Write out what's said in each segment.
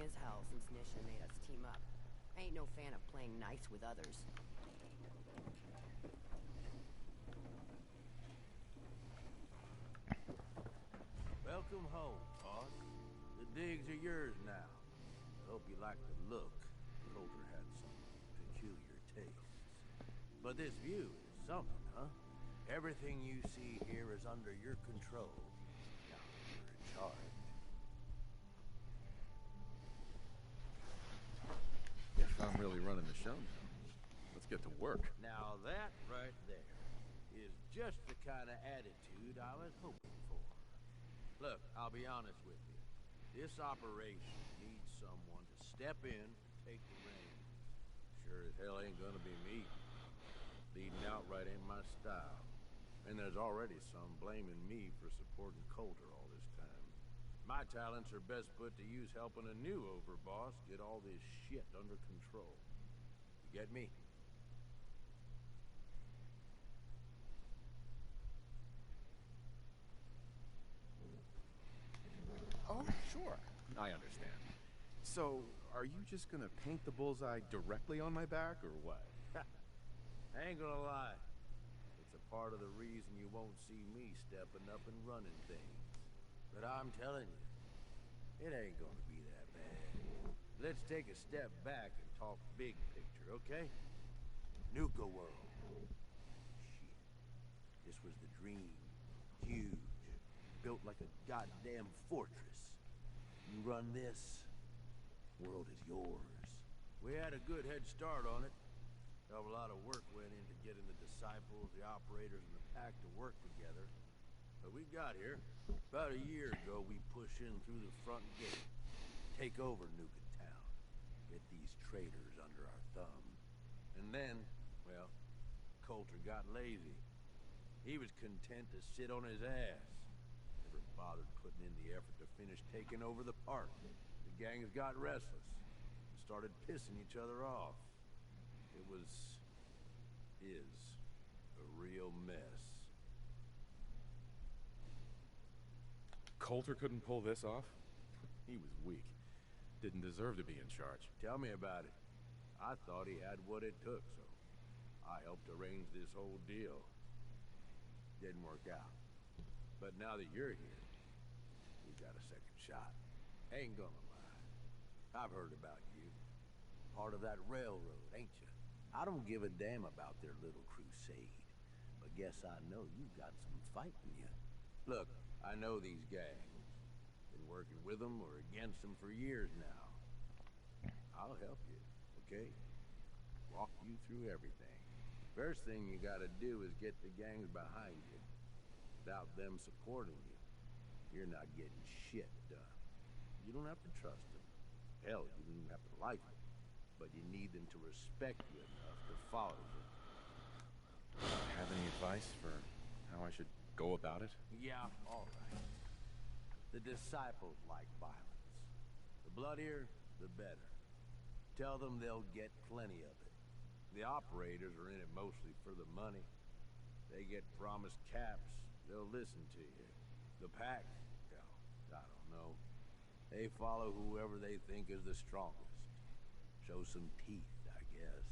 as hell since Nisha made us team up. I ain't no fan of playing nice with others. Welcome home, boss. The digs are yours now. Hope you like the look. Coulter had some peculiar tastes. But this view is something, huh? Everything you see here is under your control. Now you're in charge. Guess I'm really running the show now. Let's get to work. Now that right there is just the kind of attitude I was hoping for. Look, I'll be honest with you. This operation needs someone to step in, take the reins. Sure as hell ain't gonna be me. Leading outright ain't my style. And there's already some blaming me for supporting Coulter all this time. My talents are best put to use helping a new overboss get all this shit under control. You get me? Oh, sure. I understand. So, are you just gonna paint the bullseye directly on my back, or what? I ain't gonna lie. It's a part of the reason you won't see me stepping up and running things. But I'm telling you, it ain't gonna be that bad. Let's take a step back and talk big picture, okay? Nuka world. Shit. This was the dream. Huge. Built like a goddamn fortress. You run this, world is yours. We had a good head start on it. A lot of work went into getting the disciples, the operators, and the pack to work together. But we got here. About a year ago, we push in through the front gate. Take over Nuka town. Get these traitors under our thumb. And then, well, Coulter got lazy. He was content to sit on his ass. Never bothered putting in the effort to finish taking over the park. The gangs got restless and started pissing each other off. It is a real mess. Coulter couldn't pull this off? He was weak. Didn't deserve to be in charge. Tell me about it. I thought he had what it took, so I helped arrange this whole deal. Didn't work out. But now that you're here, we got a second shot. Ain't gonna lie. I've heard about you. Part of that railroad, ain't you? I don't give a damn about their little crusade. But guess I know you got some fight in you. Look, I know these gangs. Been working with them or against them for years now. I'll help you, okay? Walk you through everything. First thing you gotta do is get the gangs behind you. Without them supporting you, you're not getting shit done. You don't have to trust them. Hell, you don't even have to like them. But you need them to respect you enough to follow you. Have any advice for how I should go about it? Yeah, all right. The disciples like violence. The bloodier, the better. Tell them they'll get plenty of it. The operators are in it mostly for the money. They get promised caps, they'll listen to you. The pack, well, I don't know. They follow whoever they think is the strongest. Show some teeth, I guess.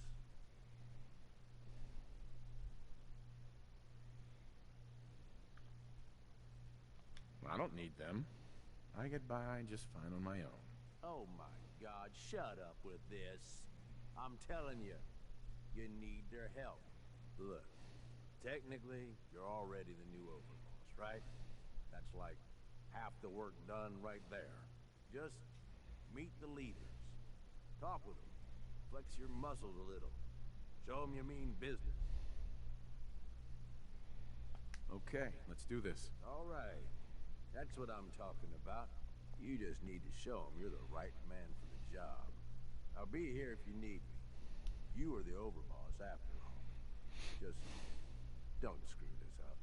I don't need them. I get by just fine on my own. Oh my God, shut up with this. I'm telling you, you need their help. Look, technically, you're already the new overboss, right? That's like half the work done right there. Just meet the leaders. Talk with them. Flex your muscles a little. Show them you mean business. Okay, let's do this. All right. That's what I'm talking about. You just need to show them you're the right man for the job. I'll be here if you need me. You are the overboss after all. Just don't screw this up.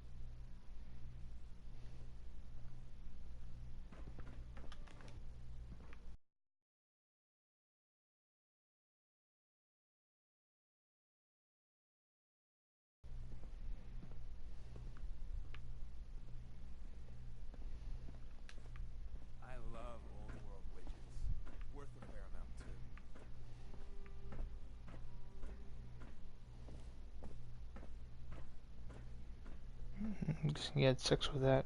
I love old world widgets. Worth a He had 6 with that.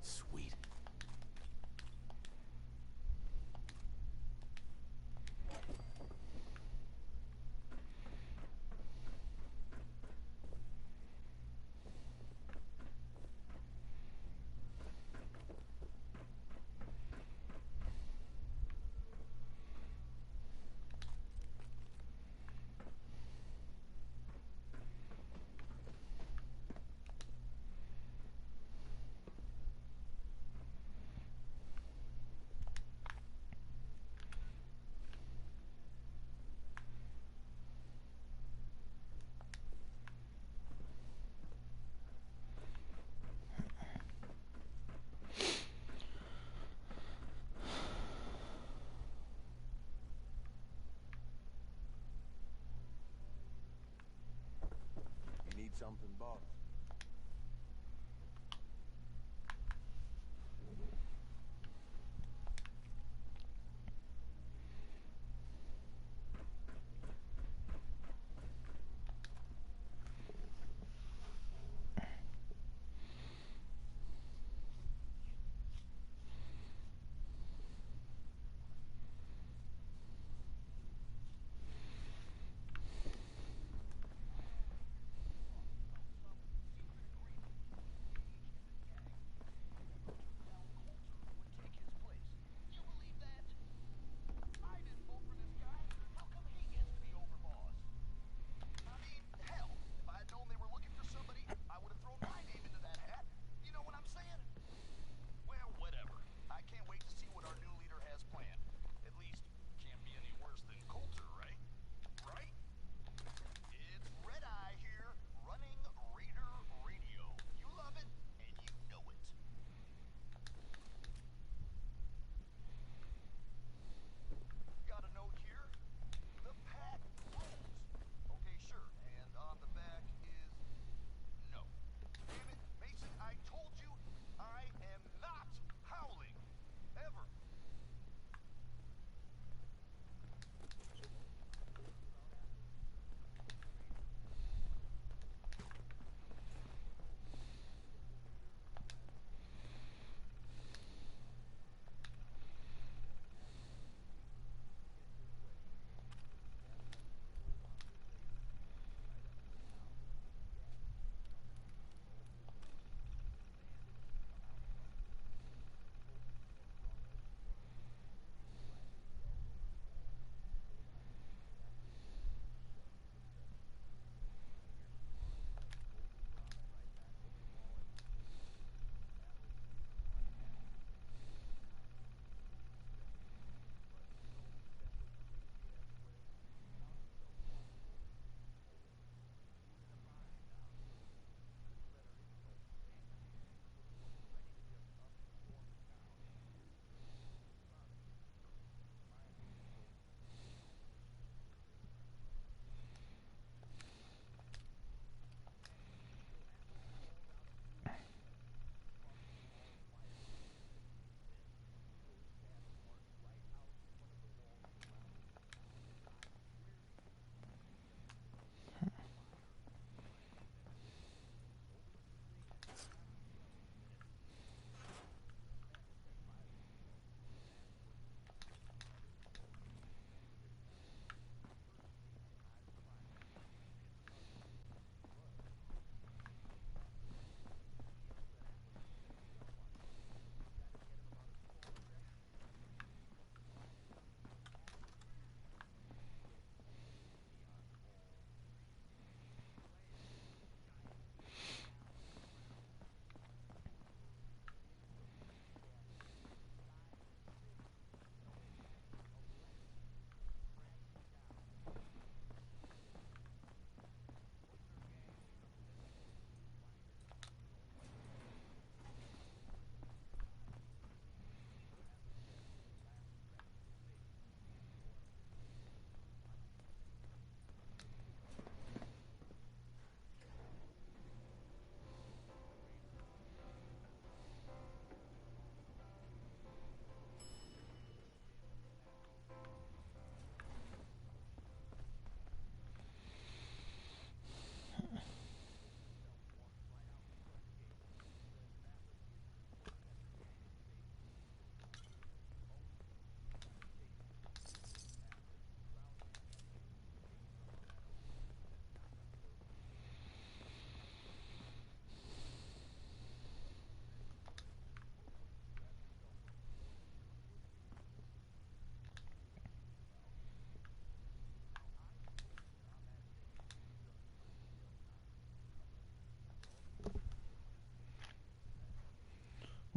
Sweet. You need something, boss?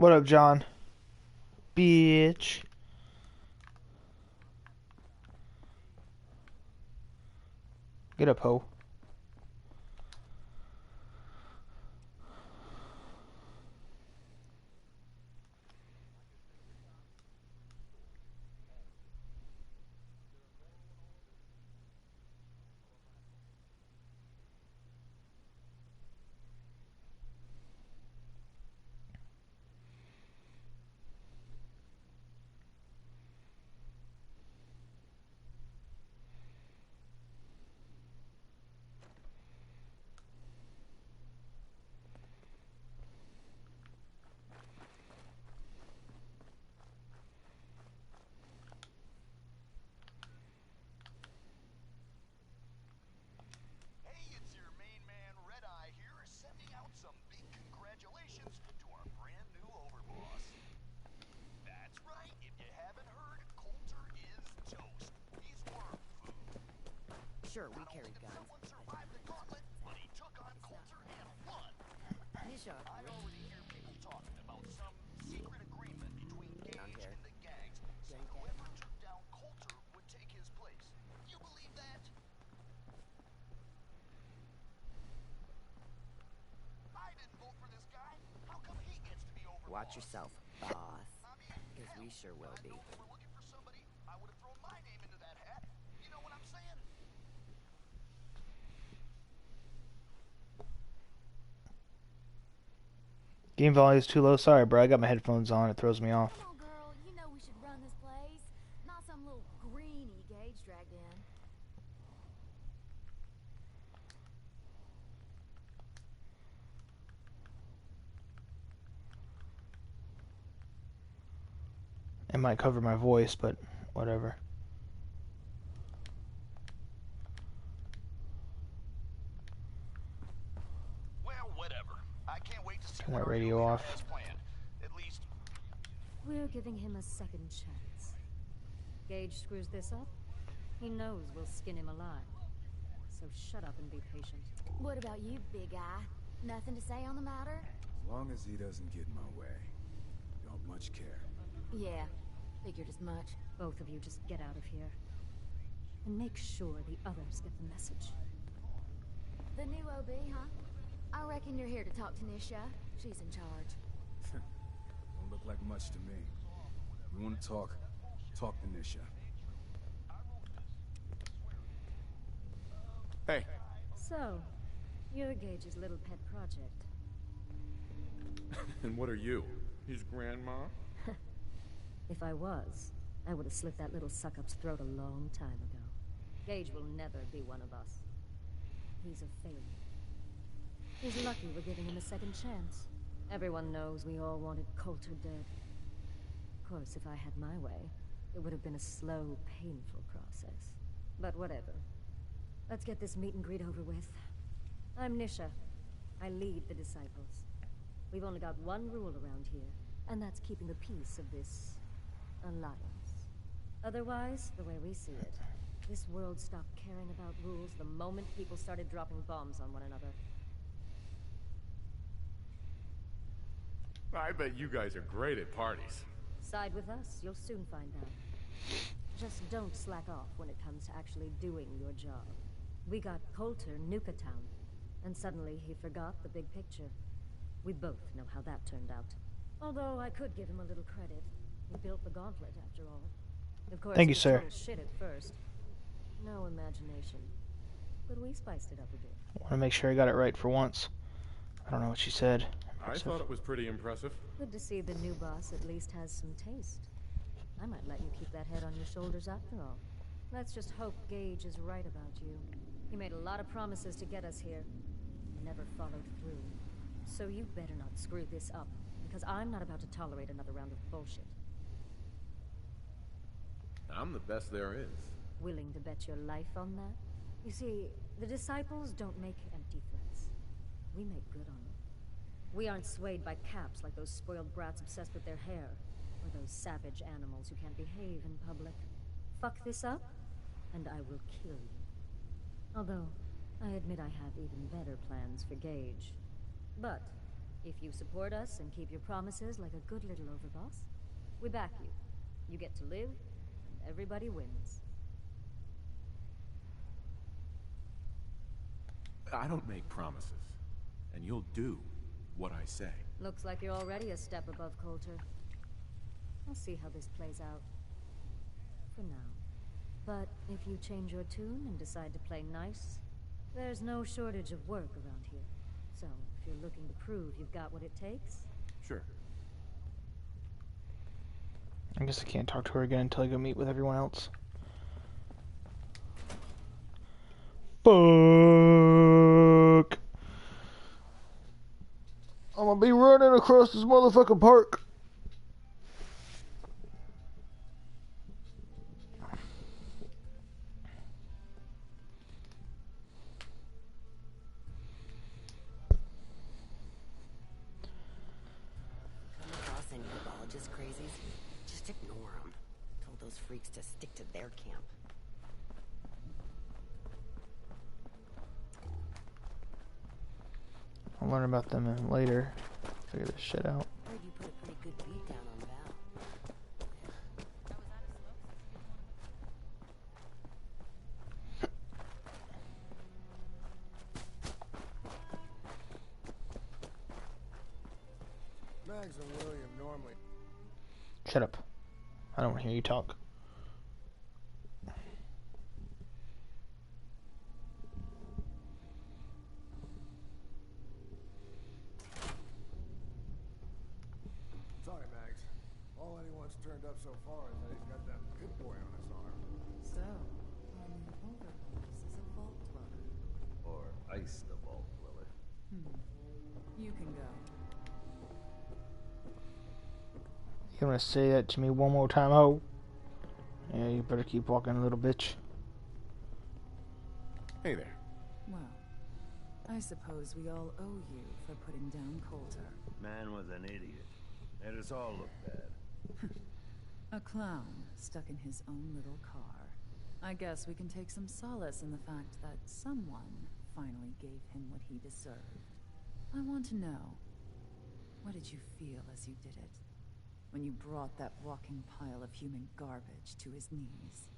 What up, John? Bitch. Get up, ho. Sure, we carry guns. Nisha, I already hear people talking about some secret agreement between Gage and the gangs, so whoever took down Coulter would take his place. You believe that? I didn't vote for this guy. How come he gets to be overboss? watch yourself, boss. I mean, Because we sure will I be. know they were looking for somebody. I would have thrown my name into that hat. You know what I'm saying? Game volume is too low. Sorry, bro. I got my headphones on. It throws me off. Come on, girl. You know we should run this place. Not some little greenie Gage dragged in. It might cover my voice, but whatever. Well, whatever. I can't wait to see Turn what that our radio new leader off. has planned. At least We're giving him a second chance. Gage screws this up, he knows we'll skin him alive. So shut up and be patient. What about you, big guy? Nothing to say on the matter? As long as he doesn't get in my way. Don't much care. Yeah, figured as much. Both of you just get out of here. And make sure the others get the message. The new OB, huh? I reckon you're here to talk to Nisha. She's in charge. Don't look like much to me. You want to talk? Talk to Nisha. Hey. So, you're Gage's little pet project. And what are you? His grandma? If I was, I would have slit that little suck-up's throat a long time ago. Gage will never be one of us. He's a failure. He's lucky we're giving him a second chance. Everyone knows we all wanted Coulter dead. Of course, if I had my way, it would have been a slow, painful process. But whatever. Let's get this meet and greet over with. I'm Nisha. I lead the Disciples. We've only got one rule around here, and that's keeping the peace of this alliance. Otherwise, the way we see it, this world stopped caring about rules the moment people started dropping bombs on one another. I bet you guys are great at parties. Side with us, you'll soon find out. Just don't slack off when it comes to actually doing your job. We got Coulter Nuka Town, and suddenly he forgot the big picture. We both know how that turned out. Although I could give him a little credit. He built the gauntlet, after all. Of course, Thank you, it was sir. total shit at first. No imagination. But we spiced it up a bit. I want to make sure I got it right for once. I don't know what she said. I thought it was pretty impressive. Good to see the new boss at least has some taste. I might let you keep that head on your shoulders after all. Let's just hope Gage is right about you. He made a lot of promises to get us here. Never followed through. So you better not screw this up, because I'm not about to tolerate another round of bullshit. I'm the best there is. Willing to bet your life on that? You see, the Disciples don't make empty threats. We make good on them. We aren't swayed by caps like those spoiled brats obsessed with their hair, or those savage animals who can't behave in public. Fuck this up, and I will kill you. Although, I admit I have even better plans for Gage. But, If you support us and keep your promises like a good little overboss, we back you. You get to live, and everybody wins. I don't make promises, and you'll do what I say. Looks like you're already a step above Coulter. I'll see how this plays out. For now. But if you change your tune and decide to play nice, there's no shortage of work around here. So, if you're looking to prove you've got what it takes... Sure. I guess I can't talk to her again until I go meet with everyone else. Fuck! I'm gonna be running across this motherfucking park. Come across any hebologist crazies? Just ignore them. Told those freaks to stick to their camp. I'll learn about them later. Figure this shit out. Heard you put a pretty good beat down on Val. Mags and William normally... Shut up. I don't want to hear you talk. Sorry, Mags. All anyone's turned up so far is that he's got that pit boy on his arm. So, our new overboss is a vault dweller. Or Ice the Vault Dweller. You can go. You want to say that to me one more time, ho? Yeah, you better keep walking, little bitch. Hey there. Well, I suppose we all owe you for putting down Coulter. Man was an idiot. Made us all look bad. A clown stuck in his own little car. I guess we can take some solace in the fact that someone finally gave him what he deserved. I want to know, what did you feel as you did it? When you brought that walking pile of human garbage to his knees?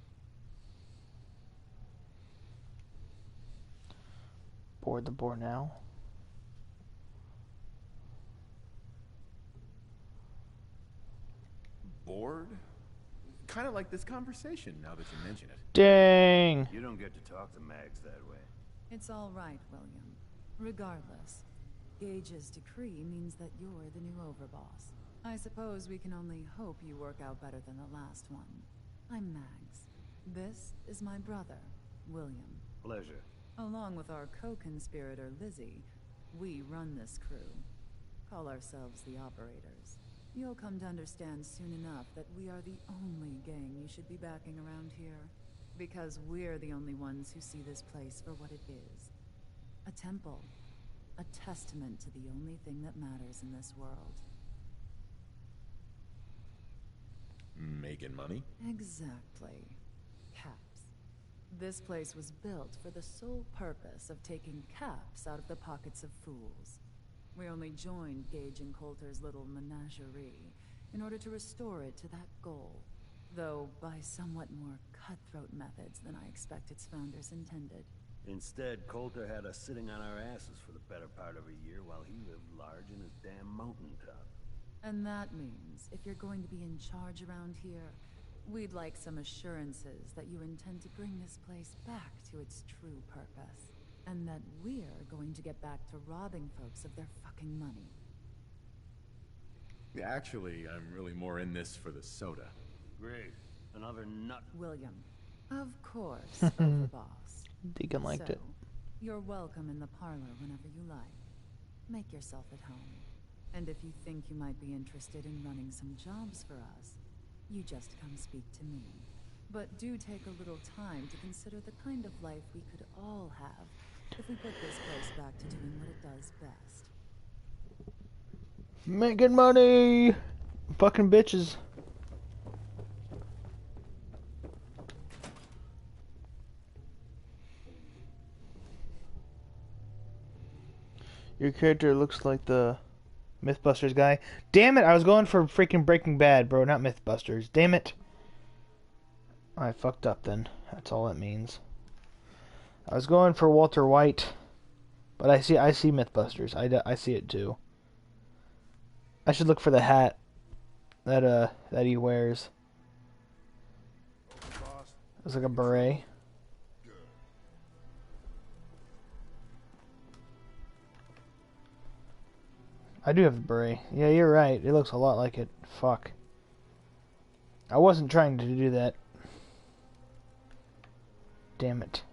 Board the board now. Bored? Kind of like this conversation, now that you mention it. Dang! You don't get to talk to Mags that way. It's all right, William. Regardless, Gage's decree means that you're the new overboss. I suppose we can only hope you work out better than the last one. I'm Mags. This is my brother, William. Pleasure. Along with our co-conspirator, Lizzie, we run this crew. Call ourselves the Operators. You'll come to understand soon enough that we are the only gang you should be backing around here. Because we're the only ones who see this place for what it is. A temple. A testament to the only thing that matters in this world. Making money? Exactly. Caps. This place was built for the sole purpose of taking caps out of the pockets of fools. We only joined Gage and Coulter's little menagerie in order to restore it to that goal, though by somewhat more cutthroat methods than I expect its founders intended. Instead, Coulter had us sitting on our asses for the better part of a year while he lived large in his damn mountaintop. And that means, if you're going to be in charge around here, we'd like some assurances that you intend to bring this place back to its true purpose. And that we're going to get back to robbing folks of their fucking money. Actually, I'm really more in this for the soda. Great. Another nut. William. Of course, Overboss. Deacon liked it. You're welcome in the parlor whenever you like. Make yourself at home. And if you think you might be interested in running some jobs for us, you just come speak to me. But do take a little time to consider the kind of life we could all have if we put this place back to doing what it does best. Making money! Fucking bitches. Your character looks like the Mythbusters guy. Damn it, I was going for freaking Breaking Bad, bro, not Mythbusters. Damn it. I fucked up then. That's all it means. I was going for Walter White, but I see Mythbusters. I see it too. I should look for the hat that he wears. It's like a beret. I do have the beret. Yeah, you're right. It looks a lot like it. Fuck. I wasn't trying to do that. Damn it.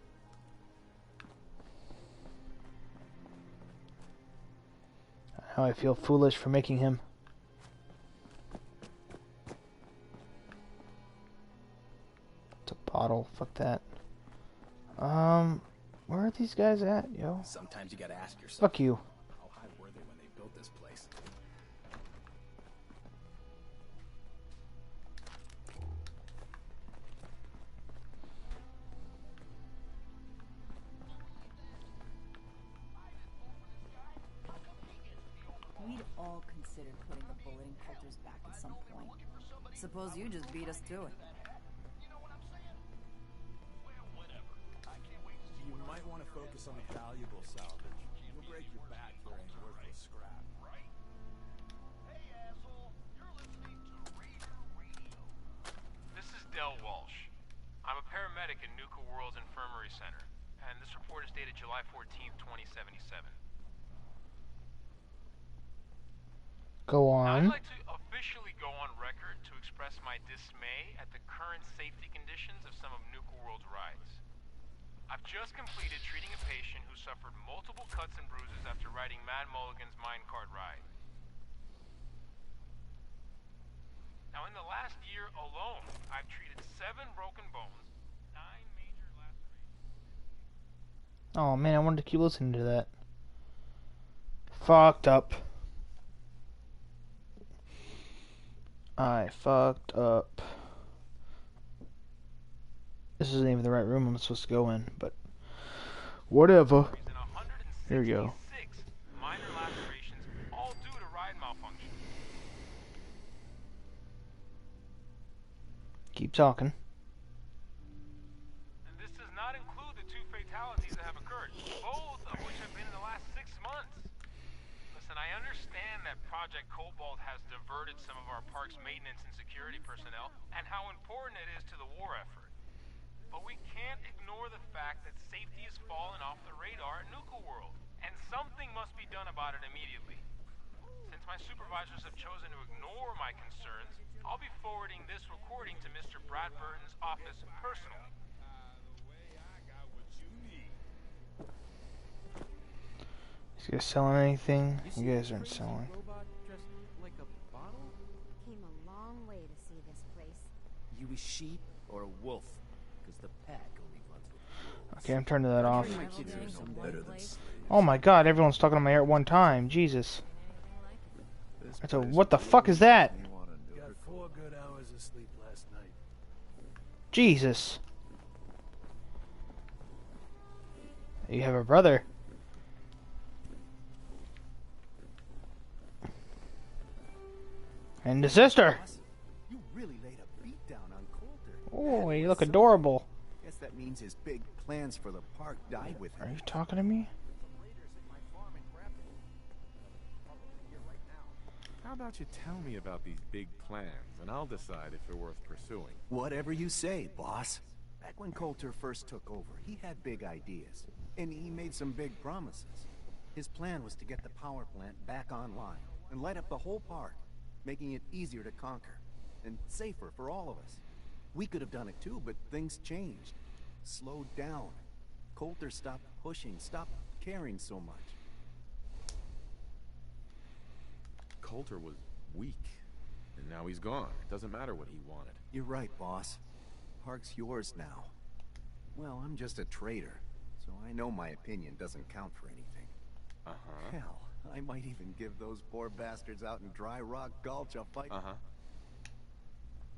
Now I feel foolish for making him. It's a bottle. Fuck that. Where are these guys at, yo? Sometimes you gotta ask yourself. Fuck you. How high were they when they built this place? We'd all considered putting the bullet in Coulter's back at some point. Suppose you just beat us to it. You might want to focus on the valuable salvage. You'll break your back for any worthless scrap. Right? Hey, asshole. You're listening to Raider Radio. This is Del Walsh. I'm a paramedic in Nuka World's Infirmary Center, and this report is dated July 14th, 2077. Go on. Now, I'd like to officially go on record to express my dismay at the current safety conditions of some of Nuka World's rides. I've just completed treating a patient who suffered multiple cuts and bruises after riding Mad Mulligan's minecart ride. Now, in the last year alone, I've treated 7 broken bones, 9 major lacerations. Oh man, I wanted to keep listening to that. Fucked up. I fucked up. This isn't even the right room I'm supposed to go in, but whatever. Here we go. Minor lacerations, all due to ride malfunction. Keep talking. And this does not include the 2 fatalities that have occurred, both of which have been in the last 6 months. Listen, I understand that Project Cobalt has diverted some of our park's maintenance and security personnel, and how important it is to the war effort. But we can't ignore the fact that safety has fallen off the radar at Nuka World, and something must be done about it immediately. Since my supervisors have chosen to ignore my concerns, I'll be forwarding this recording to Mr. Bradburton's office personally. You guys selling anything? You guys aren't selling. Came a long way to see this place. You a sheep or a wolf? Because the pack only runs with. Okay, I'm turning that off. My kids are no better than slaves. Oh my god, everyone's talking to my ear at one time. Jesus. That's a, what the fuck is that? Got 4 good hours of sleep last night. Jesus. You have a brother. And a sister. You really laid a beat down on Coulter. Oh, you look adorable. Guess that means his big plans for the park died with him. Are you talking to me? How about you tell me about these big plans, and I'll decide if they're worth pursuing. Whatever you say, boss. Back when Coulter first took over, he had big ideas, and he made some big promises. His plan was to get the power plant back online and light up the whole park, making it easier to conquer and safer for all of us. We could have done it too, but things changed. Slowed down. Coulter stopped pushing, stopped caring so much. Coulter was weak, and now he's gone. It doesn't matter what he wanted. You're right, boss. Park's yours now. Well, I'm just a trader, so I know my opinion doesn't count for anything. Uh-huh. Hell, I might even give those poor bastards out in Dry Rock Gulch a fight. Uh-huh.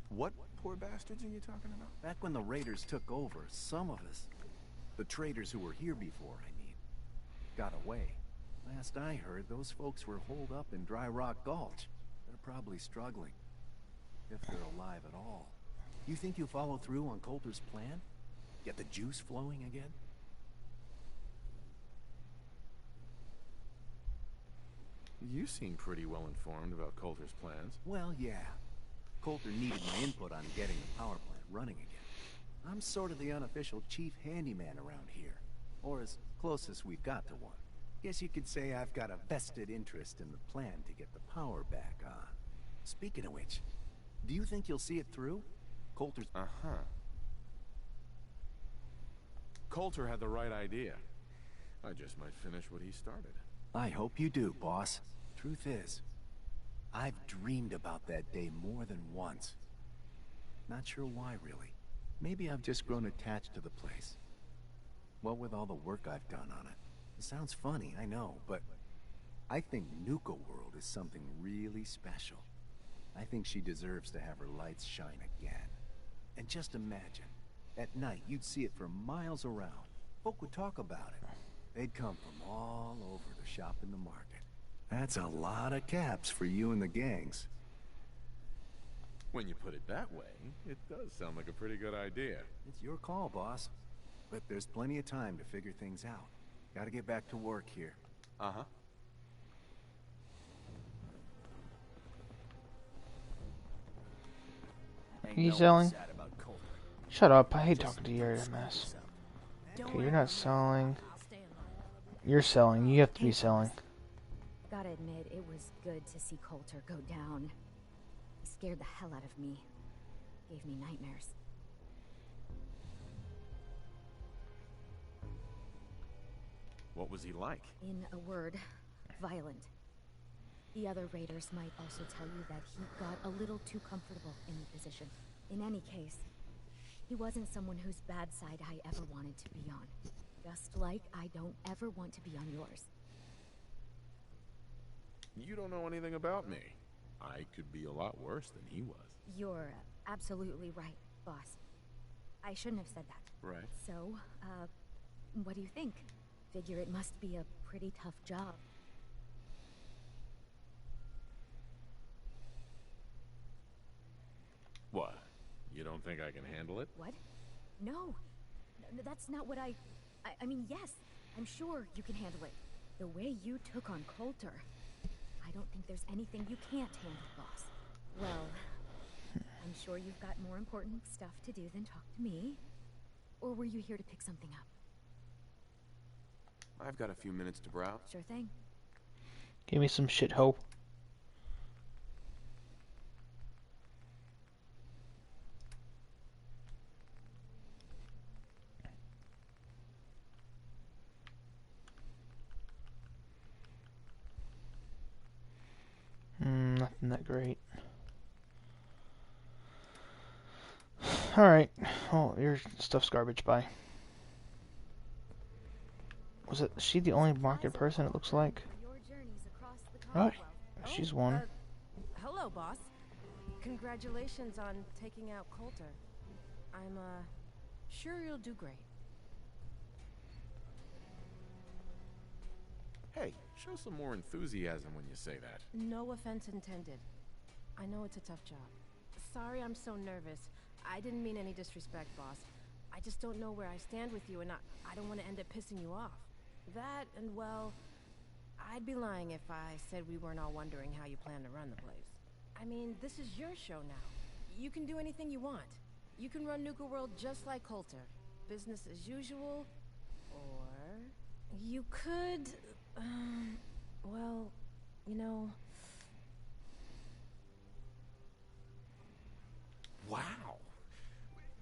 What poor bastards are you talking about? Back when the Raiders took over, some of us, the traders who were here before, I mean, got away. Last I heard, those folks were holed up in Dry Rock Gulch. They're probably struggling. If they're alive at all. You think you'll follow through on Coulter's plan? Get the juice flowing again? You seem pretty well informed about Coulter's plans. Well, yeah. Coulter needed my input on getting the power plant running again. I'm sort of the unofficial chief handyman around here. Or as close as we've got to one. Guess you could say I've got a vested interest in the plan to get the power back on. Speaking of which, do you think you'll see it through? Coulter's... Uh-huh. Coulter had the right idea. I just might finish what he started. I hope you do, boss. Truth is, I've dreamed about that day more than once. Not sure why, really. Maybe I've just grown attached to the place. What with all the work I've done on it. It sounds funny, I know, but I think Nuka World is something really special. I think she deserves to have her lights shine again. And just imagine, at night you'd see it for miles around. Folk would talk about it. They'd come from all over to shop in the market. That's a lot of caps for you and the gangs. When you put it that way, it does sound like a pretty good idea. It's your call, boss. But there's plenty of time to figure things out. Gotta get back to work here. Uh-huh. You selling? Shut up, I hate talking to you, you're a mess. Okay, you're not selling. You're selling, you have to be selling. Gotta admit, it was good to see Coulter go down. He scared the hell out of me. Gave me nightmares. What was he like? In a word, violent. The other raiders might also tell you that he got a little too comfortable in the position. In any case, he wasn't someone whose bad side I ever wanted to be on. Just like I don't ever want to be on yours. You don't know anything about me. I could be a lot worse than he was. You're absolutely right, boss. I shouldn't have said that. Right. So, what do you think? Figure it must be a pretty tough job. What? You don't think I can handle it? What? No. That's not what I mean, yes, I'm sure you can handle it. The way you took on Coulter, I don't think there's anything you can't handle, boss. Well, I'm sure you've got more important stuff to do than talk to me. Or were you here to pick something up? I've got a few minutes to browse. Sure thing. Give me some shit, ho. Nothing that great. Alright. Oh, your stuff's garbage. Bye. Was it she the only market person it looks like? Right. She's one. Hello, boss. Congratulations on taking out Coulter. I'm, sure you'll do great. Hey, show some more enthusiasm when you say that. No offense intended. I know it's a tough job. Sorry I'm so nervous. I didn't mean any disrespect, boss. I just don't know where I stand with you, and I don't want to end up pissing you off. That, and well, I'd be lying if I said we weren't all wondering how you plan to run the place. I mean, this is your show now. You can do anything you want. You can run Nuka World just like Coulter. Business as usual, or you could, well, you know... Wow.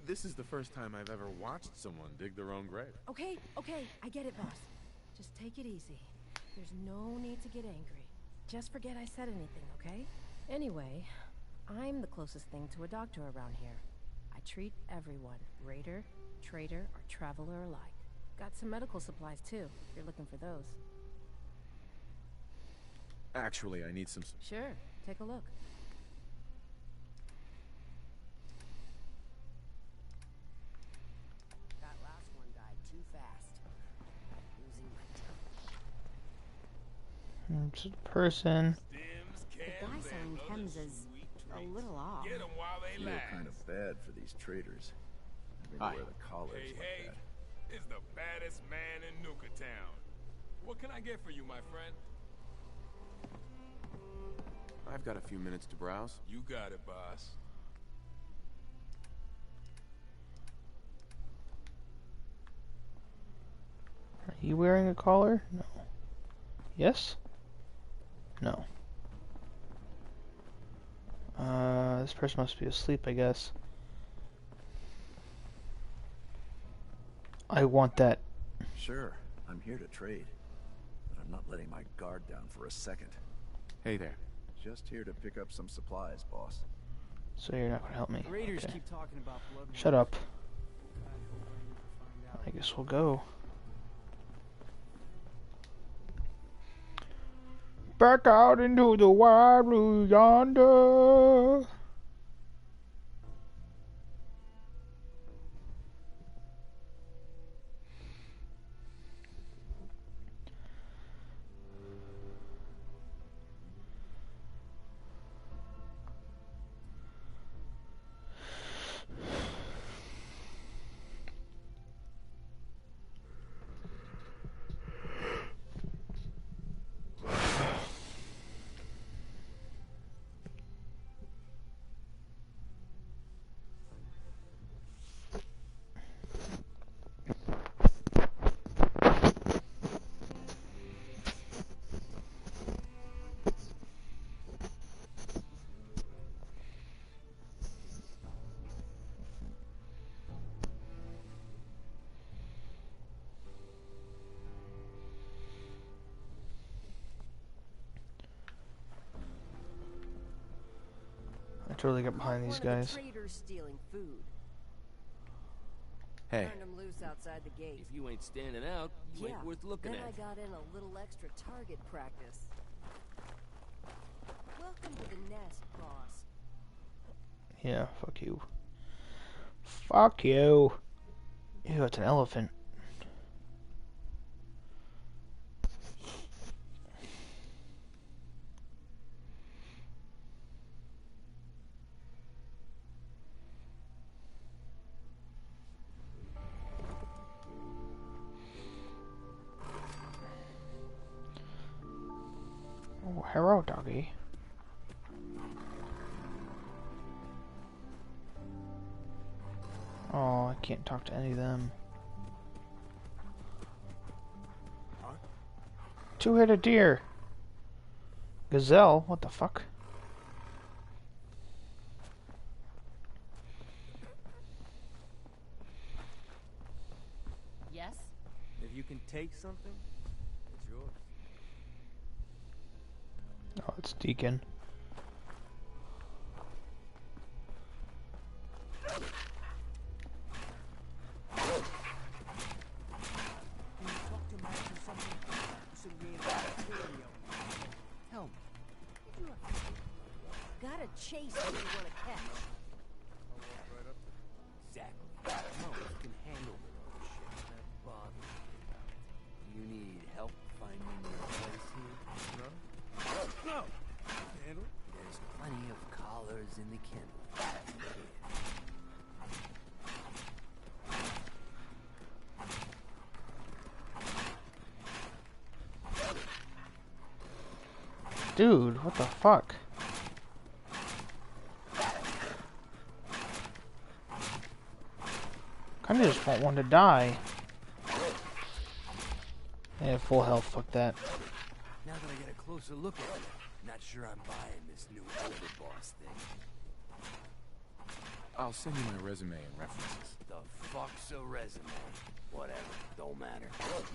This is the first time I've ever watched someone dig their own grave. Okay, I get it, boss. Just take it easy. There's no need to get angry. Just forget I said anything, okay? Anyway, I'm the closest thing to a doctor around here. I treat everyone, raider, trader, or traveler alike. Got some medical supplies, too, if you're looking for those. Actually, I need some... Sure, take a look. That last one died too fast. Losing my touch. It's a person. The guy selling chems is a little off. Get 'em while they Feel last. kind of bad for these traders. Having to Hi. wear the collars Hey, like hey, that. it's the baddest man in Nuka Town. What can I get for you, my friend? I've got a few minutes to browse. You got it, boss. Are you wearing a collar? No. Yes? No. This person must be asleep, I guess. I want that. Sure, I'm here to trade. But I'm not letting my guard down for a second. Hey there. Just here to pick up some supplies, boss. So you're not gonna help me. Raiders Okay. keep talking about blood. Shut up. I hope I never find out. I guess we'll go. Back out into the wide blue yonder. I totally get behind these guys. Traders stealing food. Hey. Turned them loose outside the gate. If you ain't standing out, you ain't worth looking then at. I got in a little extra target practice. Welcome to the nest, boss. Yeah, fuck you. Fuck you. Ew, it's an elephant. Oh, hello, doggy. Oh, I can't talk to any of them. Two-headed deer. Gazelle? What the fuck? Yes? If you can take something, it's yours. Oh, it's Deacon. Tell me. Gotta chase what you want to catch. Exactly. Moles can handle their own shit. That bothers me. Do you need help finding your place here? No. Handle. There's plenty of collars in the kennel. Dude, what the fuck? Kinda just want one to die. They have full health, fuck that. Now that I get a closer look at it, not sure I'm buying this new overboss thing. I'll send you my resume and references. The fuck's a resume? Whatever, don't matter.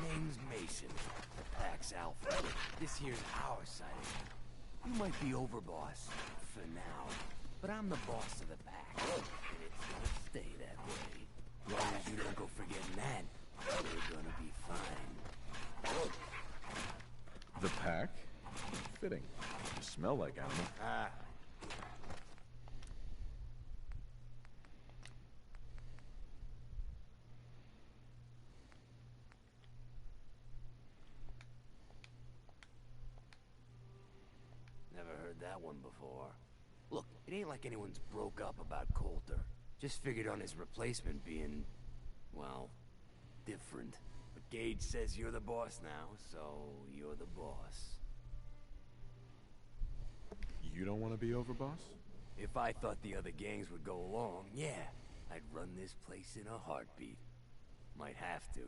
Name's Mason. The pack's Alpha. This here's our side of it. You might be overboss, for now, but I'm the boss of the pack, and it's gonna stay that way. As long as you don't go forgetting that, we're gonna be fine. The pack? Fitting. You smell like animal. Ah. that one before. Look, it ain't like anyone's broke up about Coulter. Just figured on his replacement being, well, different. But Gage says you're the boss now, so you're the boss. You don't want to be overboss? If I thought the other gangs would go along, yeah, I'd run this place in a heartbeat. Might have to,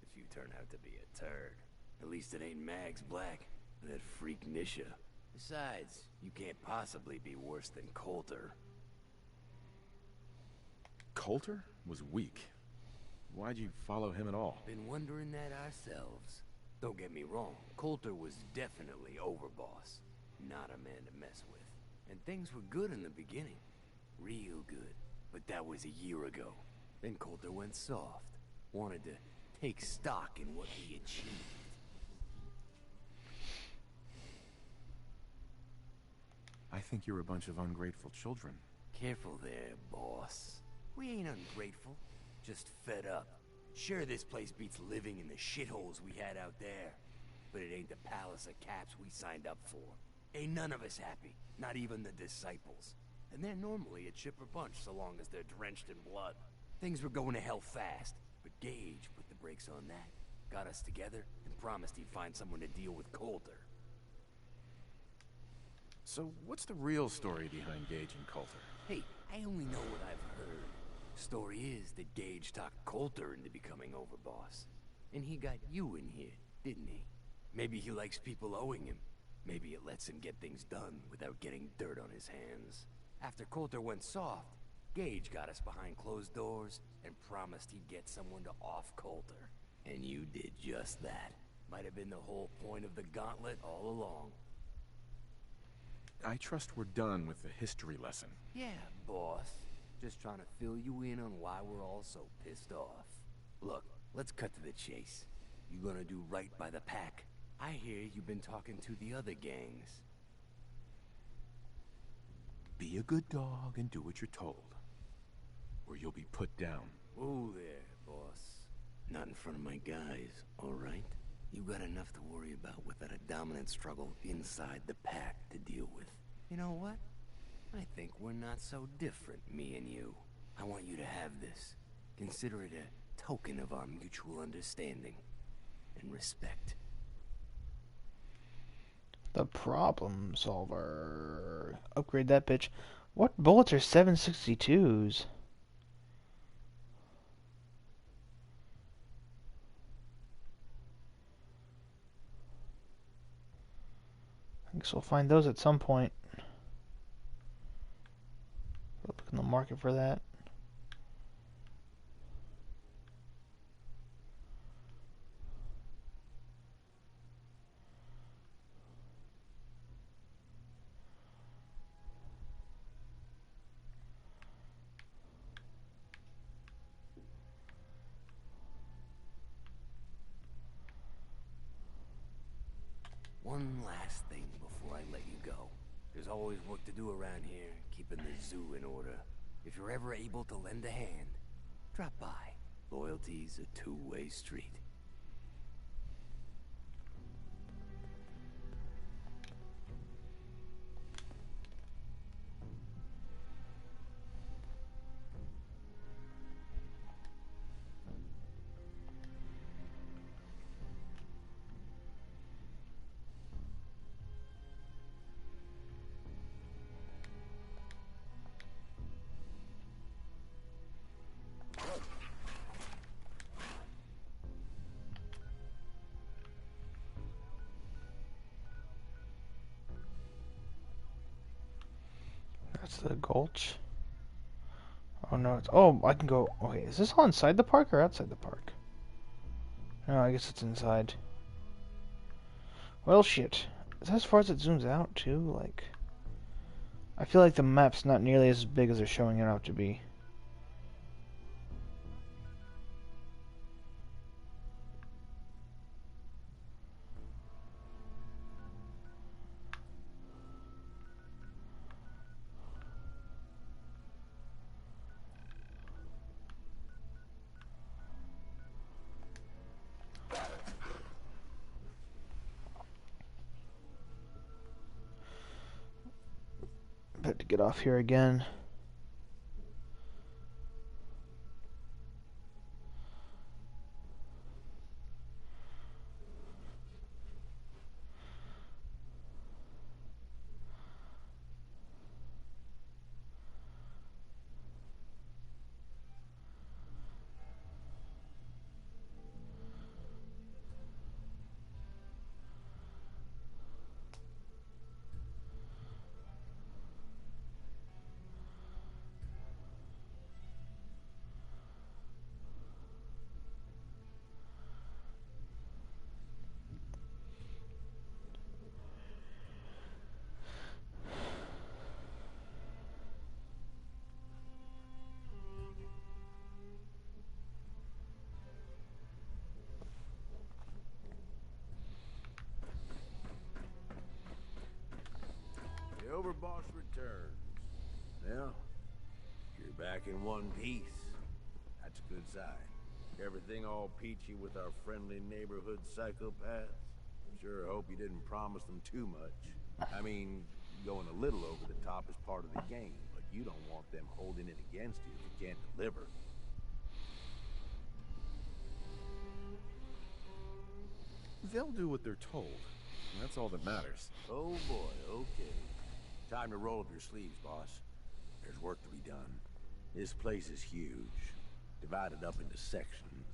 if you turn out to be a turd. At least it ain't Mags Black, or that freak Nisha. Besides, you can't possibly be worse than Coulter. Coulter was weak. Why'd you follow him at all? Been wondering that ourselves. Don't get me wrong, Coulter was definitely overboss. Not a man to mess with. And things were good in the beginning. Real good. But that was a year ago. Then Coulter went soft. Wanted to take stock in what he achieved. I think you're a bunch of ungrateful children. Careful there, boss. We ain't ungrateful. Just fed up. Sure, this place beats living in the shitholes we had out there. But it ain't the palace of caps we signed up for. Ain't none of us happy. Not even the disciples. And they're normally a chipper bunch so long as they're drenched in blood. Things were going to hell fast, but Gage put the brakes on that. Got us together and promised he'd find someone to deal with Coulter. So what's the real story behind Gage and Coulter? Hey, I only know what I've heard. Story is that Gage talked Coulter into becoming overboss. And he got you in here, didn't he? Maybe he likes people owing him. Maybe it lets him get things done without getting dirt on his hands. After Coulter went soft, Gage got us behind closed doors and promised he'd get someone to off Coulter. And you did just that. Might have been the whole point of the gauntlet all along. I trust we're done with the history lesson. Yeah, boss. Just trying to fill you in on why we're all so pissed off. Look, let's cut to the chase. You gonna do right by the pack? I hear you've been talking to the other gangs. Be a good dog and do what you're told, or you'll be put down. Whoa there, boss. Not in front of my guys, all right? You got enough to worry about without a dominant struggle inside the pack to deal with. You know what? I think we're not so different, me and you. I want you to have this. Consider it a token of our mutual understanding and respect. The problem solver. Upgrade that bitch. What bullets are 762s? I guess we'll find those at some point. Look in the market for that. One last thing before I let you go. There's always work to do around here, keeping the zoo in order. If you're ever able to lend a hand, drop by. Loyalty's a two-way street. That's the Gulch. Oh no, it's... Oh, I can go... Okay, is this all inside the park or outside the park? No, I guess it's inside. Well, shit. Is that as far as it zooms out, too? Like... I feel like the map's not nearly as big as they're showing it out to be. click to get off here again. The overboss returns. Yeah, you're back in one piece. That's a good sign. Everything all peachy with our friendly neighborhood psychopaths? Sure hope you didn't promise them too much. I mean, going a little over the top is part of the game, but you don't want them holding it against you if you can't deliver. They'll do what they're told. That's all that matters. Oh boy, okay. Time to roll up your sleeves, boss. There's work to be done. This place is huge. Divided up into sections.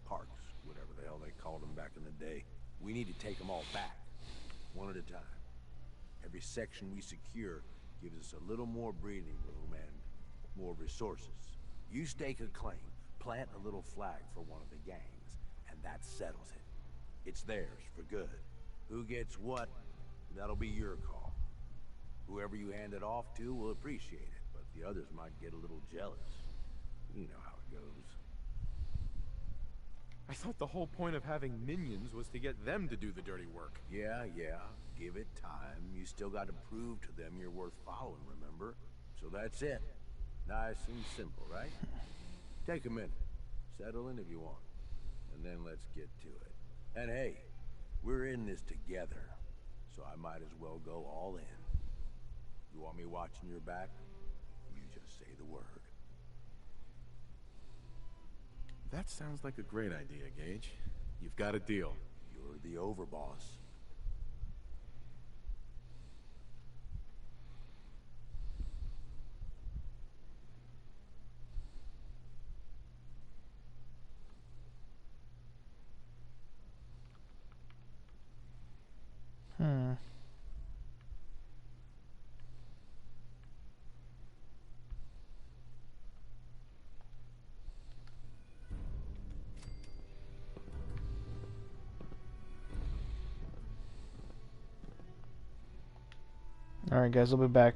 Parks, whatever the hell they called them back in the day. We need to take them all back. One at a time. Every section we secure gives us a little more breathing room and more resources. You stake a claim, plant a little flag for one of the gangs, and that settles it. It's theirs for good. Who gets what, that'll be your call. Whoever you hand it off to will appreciate it, but the others might get a little jealous. You know how it goes. I thought the whole point of having minions was to get them to do the dirty work. Yeah. Give it time. You still got to prove to them you're worth following, remember? So that's it. Nice and simple, right? Take a minute. Settle in if you want. And then let's get to it. And hey, we're in this together, so I might as well go all in. You want me watching your back? You just say the word. That sounds like a great idea, Gage. You've got a deal. You're the overboss. Alright guys, I'll be back.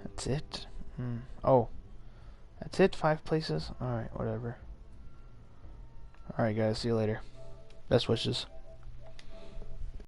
That's it? Oh. That's it? 5 places? Alright, whatever. Alright guys, see you later. Best wishes.